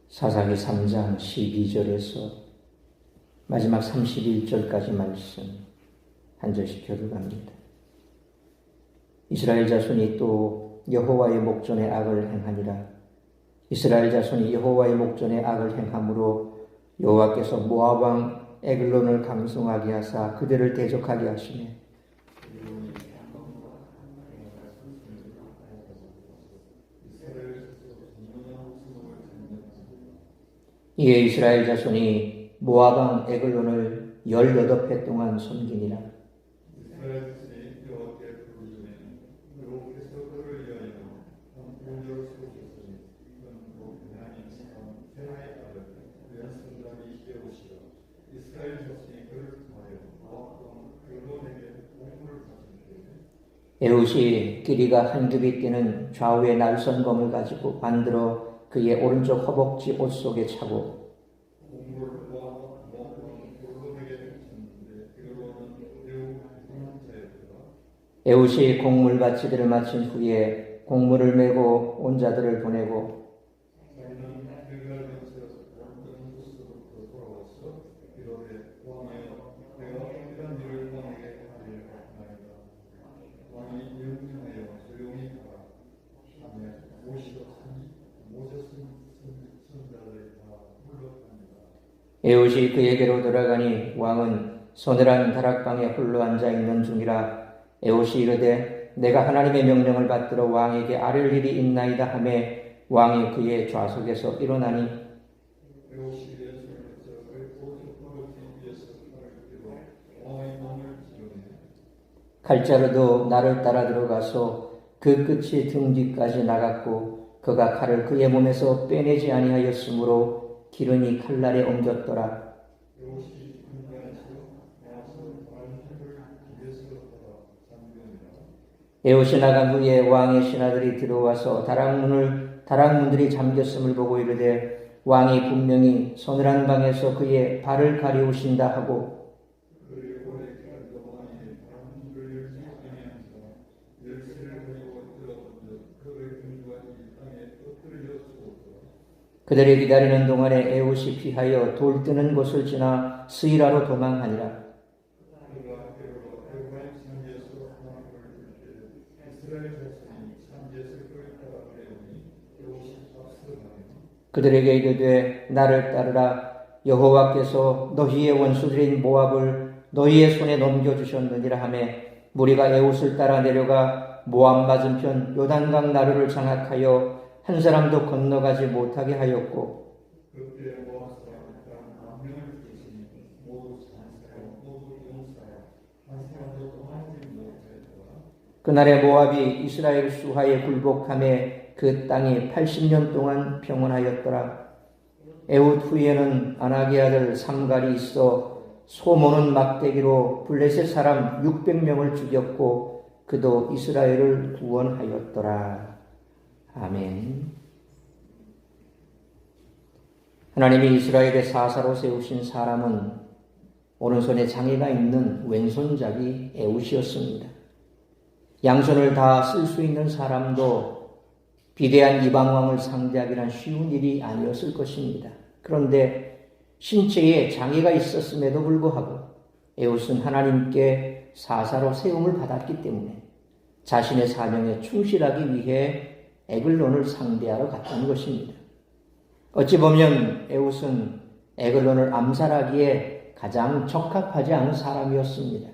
사사기 3장 12절에서 마지막 31절까지 말씀 한 절씩 교독합니다. 이스라엘 자손이 또 여호와의 목전에 악을 행하니라. 이스라엘 자손이 여호와의 목전에 악을 행함으로 여호와께서 모압 왕 에글론을 강성하게 하사 그들을 대적하게 하시매 이에 이스라엘 자손이 모압 왕 에글론을 18해 동안 섬기니라. 에훗이 길이가 한 규빗 되는 좌우의 날선검을 가지고 만들어 그의 오른쪽 허벅지 옷 속에 차고 에훗이 곡물 바치기를 마친 후에 곡물을 메고 온 자들을 보내고 에훗이 그에게로 돌아가니 왕은 서늘한 다락방에 홀로 앉아 있는 중이라. 에훗이 이르되 내가 하나님의 명령을 받들어 왕에게 아뢰 일이 있나이다 하매 왕이 그의 좌석에서 일어나니 칼자루도 나를 따라 들어가서 그 끝이 등 뒤까지 나갔고 그가 칼을 그의 몸에서 빼내지 아니하였으므로 기름이 칼날에 옮겼더라. 에훗이 나간 후에 왕의 신하들이 들어와서 다락문들이 잠겼음을 보고 이르되 왕이 분명히 서늘한 방에서 그의 발을 가리우신다 하고 그들이 기다리는 동안에 에훗이 피하여 돌 뜨는 곳을 지나 스이라로 도망하니라. 그들에게 이르되 나를 따르라. 여호와께서 너희의 원수들인 모압을 너희의 손에 넘겨주셨느니라 하매 무리가 에훗을 따라 내려가 모압 맞은편 요단강 나루를 장악하여 한 사람도 건너가지 못하게 하였고 그날에 모압이 이스라엘 수하에 굴복함에 그 땅이 80년 동안 평온하였더라. 에훗 후에는 아낙의 아들 삼갈이 있어 소모는 막대기로 블레셋 사람 600명을 죽였고 그도 이스라엘을 구원하였더라. 아멘. 하나님이 이스라엘의 사사로 세우신 사람은 오른손에 장애가 있는 왼손잡이 에훗이었습니다. 양손을 다 쓸 수 있는 사람도 비대한 이방왕을 상대하기란 쉬운 일이 아니었을 것입니다. 그런데 신체에 장애가 있었음에도 불구하고 에훗은 하나님께 사사로 세움을 받았기 때문에 자신의 사명에 충실하기 위해 에글론을 상대하러 갔다는 것입니다. 어찌 보면 에훗은 에글론을 암살하기에 가장 적합하지 않은 사람이었습니다.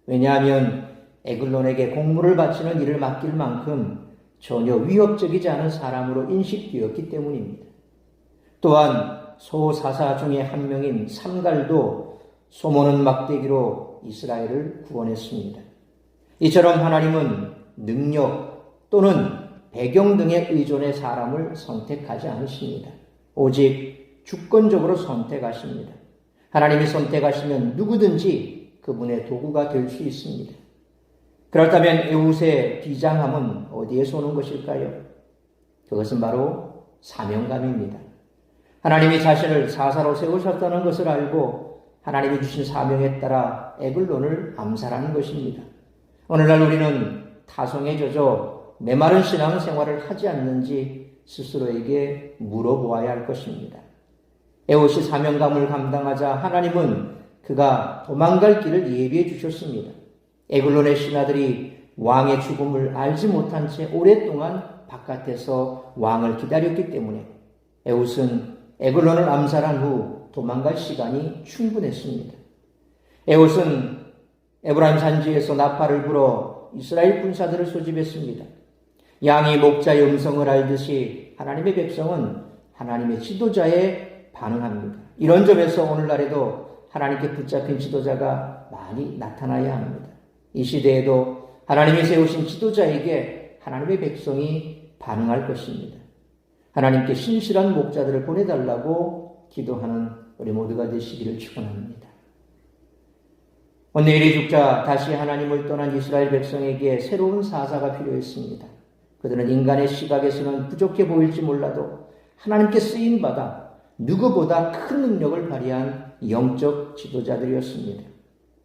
왜냐하면 에글론에게 곡물을 바치는 일을 맡길 만큼 전혀 위협적이지 않은 사람으로 인식되었기 때문입니다. 또한 소사사 중에 한 명인 삼갈도 소모는 막대기로 이스라엘을 구원했습니다. 이처럼 하나님은 능력 또는 배경 등에 의존해 사람을 선택하지 않으십니다. 오직 주권적으로 선택하십니다. 하나님이 선택하시면 누구든지 그분의 도구가 될 수 있습니다. 그렇다면 에훗의 비장함은 어디에서 오는 것일까요? 그것은 바로 사명감입니다. 하나님이 자신을 사사로 세우셨다는 것을 알고 하나님이 주신 사명에 따라 에글론을 암살하는 것입니다. 오늘날 우리는 타성에 젖어 메마른 신앙생활을 하지 않는지 스스로에게 물어보아야 할 것입니다. 에봇이 사명감을 감당하자 하나님은 그가 도망갈 길을 예비해 주셨습니다. 에글론의 신하들이 왕의 죽음을 알지 못한 채 오랫동안 바깥에서 왕을 기다렸기 때문에 에봇은 에글론을 암살한 후 도망갈 시간이 충분했습니다. 에봇은 에브라임 산지에서 나팔을 불어 이스라엘 군사들을 소집했습니다. 양이 목자의 음성을 알듯이 하나님의 백성은 하나님의 지도자에 반응합니다. 이런 점에서 오늘날에도 하나님께 붙잡힌 지도자가 많이 나타나야 합니다. 이 시대에도 하나님이 세우신 지도자에게 하나님의 백성이 반응할 것입니다. 하나님께 신실한 목자들을 보내달라고 기도하는 우리 모두가 되시기를 축원합니다. 오늘 이 죽자 다시 하나님을 떠난 이스라엘 백성에게 새로운 사사가 필요했습니다. 그들은 인간의 시각에서는 부족해 보일지 몰라도 하나님께 쓰임받아 누구보다 큰 능력을 발휘한 영적 지도자들이었습니다.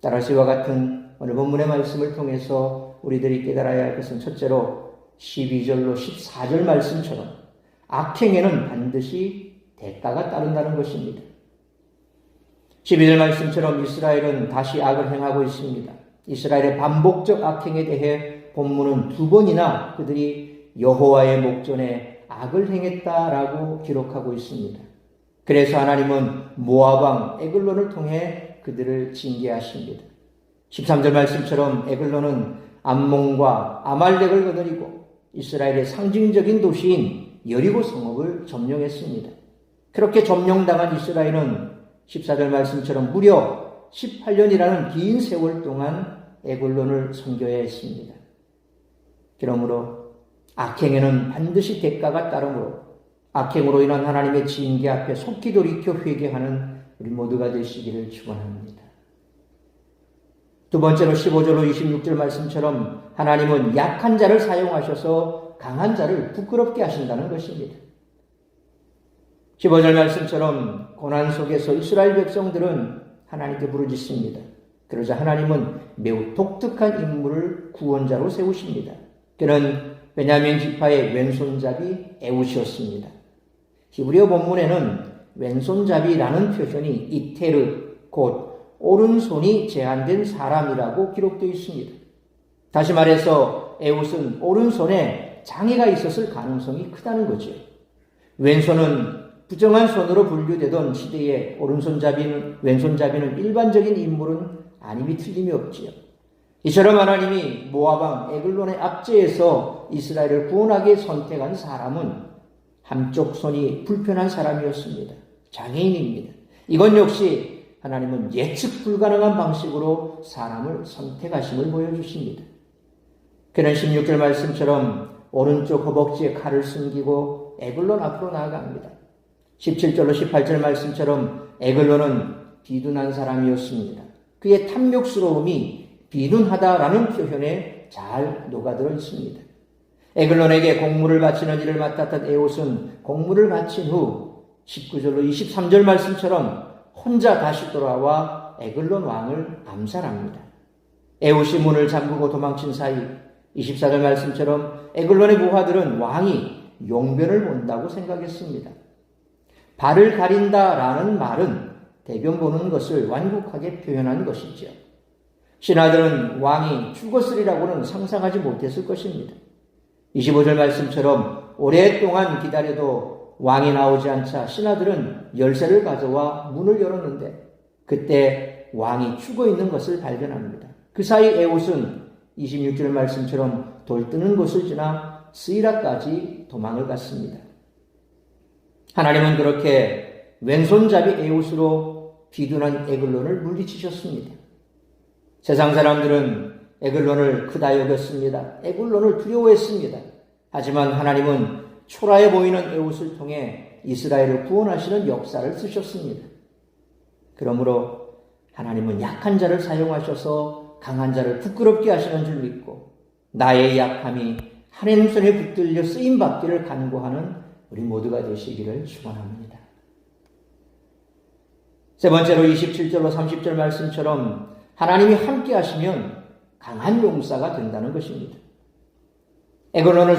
따라서 이와 같은 오늘 본문의 말씀을 통해서 우리들이 깨달아야 할 것은 첫째로 12절로 14절 말씀처럼 악행에는 반드시 대가가 따른다는 것입니다. 12절 말씀처럼 이스라엘은 다시 악을 행하고 있습니다. 이스라엘의 반복적 악행에 대해 본문은 두 번이나 그들이 여호와의 목전에 악을 행했다라고 기록하고 있습니다. 그래서 하나님은 모압 왕 에글론을 통해 그들을 징계하십니다. 13절 말씀처럼 에글론은 암몬과 아말렉을 거느리고 이스라엘의 상징적인 도시인 여리고 성읍을 점령했습니다. 그렇게 점령당한 이스라엘은 14절 말씀처럼 무려 18년이라는 긴 세월 동안 에글론을 섬겨야 했습니다. 그러므로 악행에는 반드시 대가가 따르므로 악행으로 인한 하나님의 징계 앞에 속히 돌이켜 회개하는 우리 모두가 되시기를 축원합니다. 두 번째로 15절로 26절 말씀처럼 하나님은 약한 자를 사용하셔서 강한 자를 부끄럽게 하신다는 것입니다. 15절 말씀처럼 고난 속에서 이스라엘 백성들은 하나님께 부르짖습니다. 그러자 하나님은 매우 독특한 인물을 구원자로 세우십니다. 그는 베냐민 지파의 왼손잡이 에웃이었습니다. 히브리어 본문에는 왼손잡이라는 표현이 이테르, 곧 오른손이 제한된 사람이라고 기록되어 있습니다. 다시 말해서 에웃은 오른손에 장애가 있었을 가능성이 크다는 거죠. 왼손은 부정한 손으로 분류되던 시대에 왼손잡이는 일반적인 인물은 아님이 틀림이 없지요. 이처럼 하나님이 모압 왕 에글론의 압제에서 이스라엘을 구원하게 선택한 사람은 한쪽 손이 불편한 사람이었습니다. 장애인입니다. 이건 역시 하나님은 예측 불가능한 방식으로 사람을 선택하심을 보여주십니다. 그는 16절 말씀처럼 오른쪽 허벅지에 칼을 숨기고 에글론 앞으로 나아갑니다. 17절로 18절 말씀처럼 에글론은 비둔한 사람이었습니다. 그의 탐욕스러움이 비둔하다라는 표현에 잘 녹아들어 있습니다. 에글론에게 공물을 바치는 일을 맡았던 에옷은 공물을 바친 후 19절로 23절 말씀처럼 혼자 다시 돌아와 에글론 왕을 암살합니다. 에옷이 문을 잠그고 도망친 사이 24절 말씀처럼 에글론의 부하들은 왕이 용변을 본다고 생각했습니다. 발을 가린다라는 말은 대변 보는 것을 완곡하게 표현한 것이죠. 신하들은 왕이 죽었으리라고는 상상하지 못했을 것입니다. 25절 말씀처럼 오랫동안 기다려도 왕이 나오지 않자 신하들은 열쇠를 가져와 문을 열었는데 그때 왕이 죽어 있는 것을 발견합니다. 그 사이 에옷은 26절 말씀처럼 돌뜨는 곳을 지나 스이라까지 도망을 갔습니다. 하나님은 그렇게 왼손잡이 에옷으로 비둔한 에글론을 물리치셨습니다. 세상 사람들은 에글론을 크다 여겼습니다. 에글론을 두려워했습니다. 하지만 하나님은 초라해 보이는 에옷을 통해 이스라엘을 구원하시는 역사를 쓰셨습니다. 그러므로 하나님은 약한 자를 사용하셔서 강한 자를 부끄럽게 하시는 줄 믿고 나의 약함이 하나님 손에 붙들려 쓰임받기를 간구하는 우리 모두가 되시기를 축원합니다. 세 번째로 27절로 30절 말씀처럼 하나님이 함께 하시면 강한 용사가 된다는 것입니다. 에글론을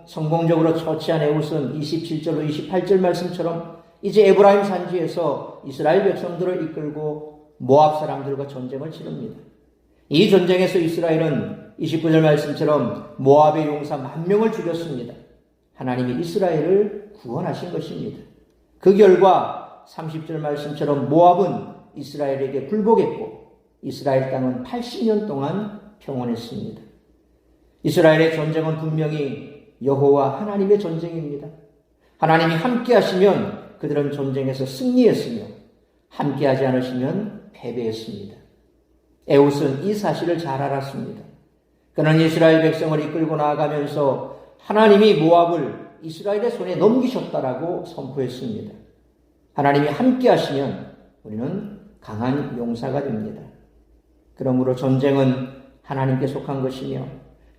성공적으로 처치한 에웃은 27절로 28절 말씀처럼 이제 에브라임 산지에서 이스라엘 백성들을 이끌고 모압 사람들과 전쟁을 치릅니다. 이 전쟁에서 이스라엘은 29절 말씀처럼 모압의 용사 10,000명을 죽였습니다. 하나님이 이스라엘을 구원하신 것입니다. 그 결과 30절 말씀처럼 모압은 이스라엘에게 굴복했고 이스라엘 땅은 80년 동안 평온했습니다. 이스라엘의 전쟁은 분명히 여호와 하나님의 전쟁입니다. 하나님이 함께 하시면 그들은 전쟁에서 승리했으며 함께하지 않으시면 패배했습니다. 에훗은 이 사실을 잘 알았습니다. 그는 이스라엘 백성을 이끌고 나아가면서 하나님이 모압을 이스라엘의 손에 넘기셨다라고 선포했습니다. 하나님이 함께 하시면 우리는 강한 용사가 됩니다. 그러므로 전쟁은 하나님께 속한 것이며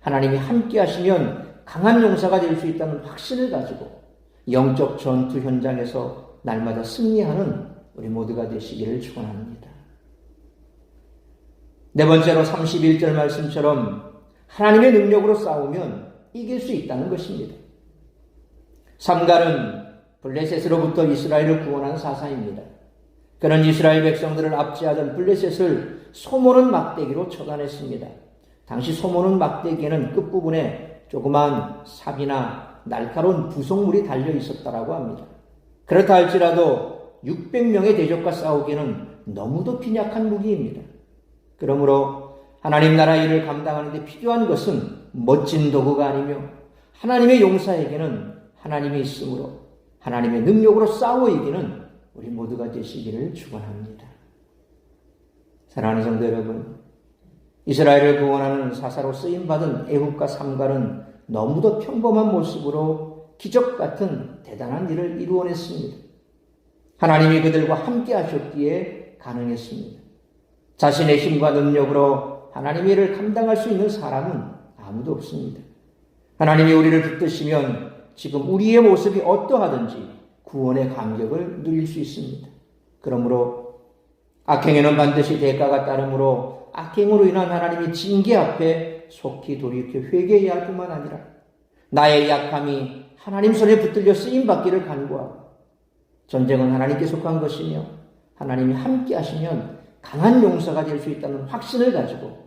하나님이 함께 하시면 강한 용사가 될 수 있다는 확신을 가지고 영적 전투 현장에서 날마다 승리하는 우리 모두가 되시기를 축원합니다. 네 번째로 31절 말씀처럼 하나님의 능력으로 싸우면 이길 수 있다는 것입니다. 삼갈은 블레셋으로부터 이스라엘을 구원한 사사입니다. 그는 이스라엘 백성들을 압제하던 블레셋을 소모는 막대기로 처단했습니다. 당시 소모는 막대기에는 끝부분에 조그만 삽이나 날카로운 부속물이 달려 있었다라고 합니다. 그렇다 할지라도 600명의 대적과 싸우기에는 너무도 빈약한 무기입니다. 그러므로 하나님 나라 일을 감당하는 데 필요한 것은 멋진 도구가 아니며 하나님의 용사에게는 하나님이 있으므로 하나님의 능력으로 싸워 이기는 우리 모두가 되시기를 축원합니다. 사랑하는 성도 여러분, 이스라엘을 구원하는 사사로 쓰임받은 에훗과 삼갈은 너무도 평범한 모습으로 기적 같은 대단한 일을 이루어냈습니다. 하나님이 그들과 함께 하셨기에 가능했습니다. 자신의 힘과 능력으로 하나님의 일을 감당할 수 있는 사람은 아무도 없습니다. 하나님이 우리를 붙드시면 지금 우리의 모습이 어떠하든지 구원의 감격을 누릴 수 있습니다. 그러므로 악행에는 반드시 대가가 따르므로 악행으로 인한 하나님의 징계 앞에 속히 돌이켜 회개해야 할 뿐만 아니라 나의 약함이 하나님 손에 붙들려 쓰임받기를 간구하고 전쟁은 하나님께 속한 것이며 하나님이 함께 하시면 강한 용사가 될 수 있다는 확신을 가지고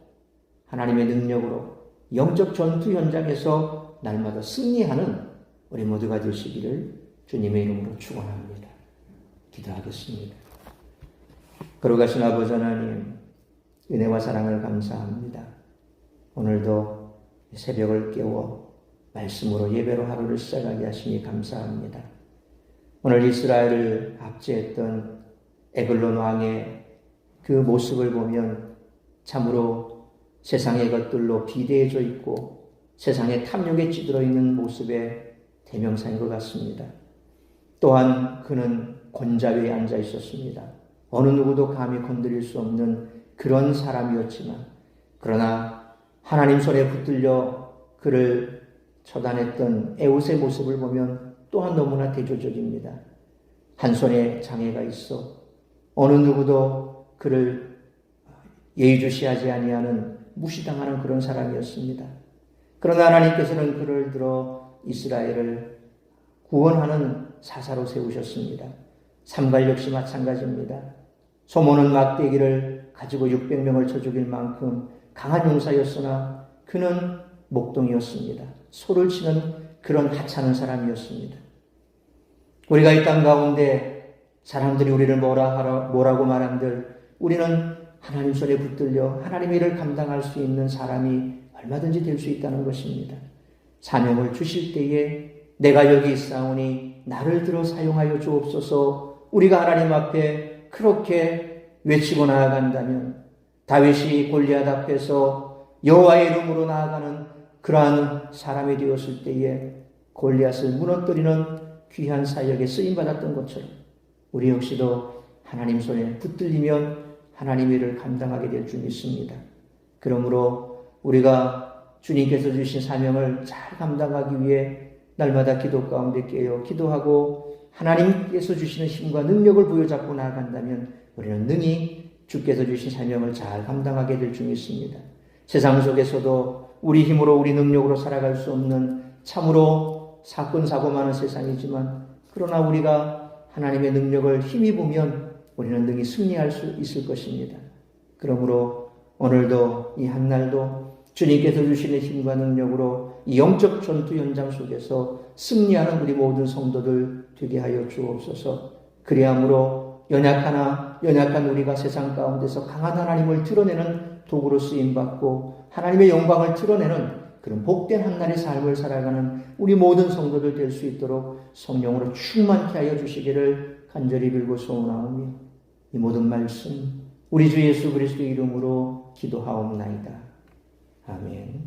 하나님의 능력으로 영적 전투 현장에서 날마다 승리하는 우리 모두가 되시기를 주님의 이름으로 축원합니다. 기도하겠습니다. 거룩하신 아버지 하나님, 은혜와 사랑을 감사합니다. 오늘도 새벽을 깨워 말씀으로 예배로 하루를 시작하게 하시니 감사합니다. 오늘 이스라엘을 압제했던 에글론 왕의 그 모습을 보면 참으로 세상의 것들로 비대해져 있고 세상의 탐욕에 찌들어 있는 모습의 대명사인 것 같습니다. 또한 그는 권좌위에 앉아 있었습니다. 어느 누구도 감히 건드릴 수 없는 그런 사람이었지만 그러나 하나님 손에 붙들려 그를 처단했던 에훗의 모습을 보면 또한 너무나 대조적입니다. 한 손에 장애가 있어 어느 누구도 그를 예의주시하지 아니하는 무시당하는 그런 사람이었습니다. 그러나 하나님께서는 그를 들어 이스라엘을 구원하는 사사로 세우셨습니다. 삼갈 역시 마찬가지입니다. 소모는 막대기를 가지고 600명을 쳐 죽일 만큼 강한 용사였으나 그는 목동이었습니다. 소를 치는 그런 하찮은 사람이었습니다. 우리가 이 땅 가운데 사람들이 우리를 뭐라고 말한들 우리는 하나님 손에 붙들려 하나님의 일을 감당할 수 있는 사람이 얼마든지 될 수 있다는 것입니다. 사명을 주실 때에 내가 여기 있사오니 나를 들어 사용하여 주옵소서. 우리가 하나님 앞에 그렇게 외치고 나아간다면 다윗이 골리앗 앞에서 여호와의 이름으로 나아가는 그러한 사람이 되었을 때에 골리앗을 무너뜨리는 귀한 사역에 쓰임받았던 것처럼 우리 역시도 하나님 손에 붙들리면 하나님의 일을 감당하게 될 줄 믿습니다. 그러므로 우리가 주님께서 주신 사명을 잘 감당하기 위해 날마다 기도 가운데 깨어 기도하고 하나님께서 주시는 힘과 능력을 부여잡고 나아간다면 우리는 능히 주께서 주신 사명을 잘 감당하게 될 줄 믿습니다. 세상 속에서도 우리 힘으로 우리 능력으로 살아갈 수 없는 참으로 사건 사고 많은 세상이지만 그러나 우리가 하나님의 능력을 힘입으면 우리는 능히 승리할 수 있을 것입니다. 그러므로 오늘도 이 한날도 주님께서 주시는 힘과 능력으로 이 영적 전투 현장 속에서 승리하는 우리 모든 성도들 되게 하여 주옵소서. 그리함으로 연약한 우리가 세상 가운데서 강한 하나님을 드러내는 도구로 쓰임받고 하나님의 영광을 드러내는 그런 복된 한날의 삶을 살아가는 우리 모든 성도들 될 수 있도록 성령으로 충만케 하여 주시기를 간절히 빌고 소원하오며 이 모든 말씀 우리 주 예수 그리스도의 이름으로 기도하옵나이다. 아멘.